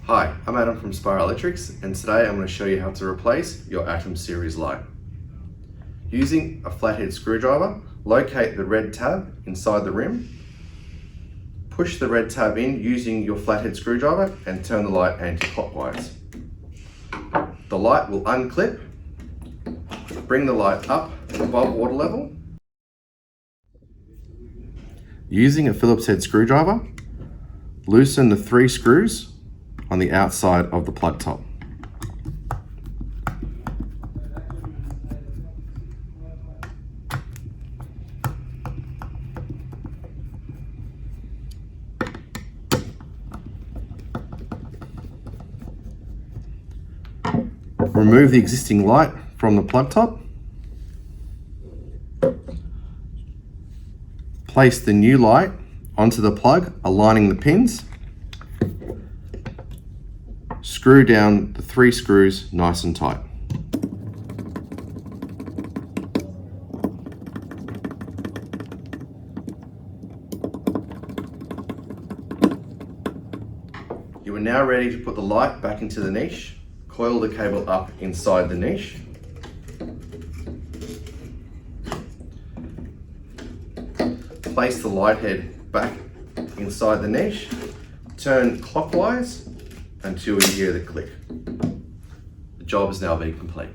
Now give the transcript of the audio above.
Hi, I'm Adam from Spire Electrics, and today I'm going to show you how to replace your EMC Series light. Using a flathead screwdriver, locate the red tab inside the rim, push the red tab in using your flathead screwdriver and turn the light anti-clockwise. The light will unclip, bring the light up above water level. Using a Phillips head screwdriver, loosen the 3 screws on the outside of the plug top. Remove the existing light from the plug top. Place the new light onto the plug, aligning the pins. Screw down the 3 screws nice and tight. You are now ready to put the light back into the niche. Coil the cable up inside the niche. Place the light head back inside the niche. Turn clockwise until you hear the click. The job has now been complete.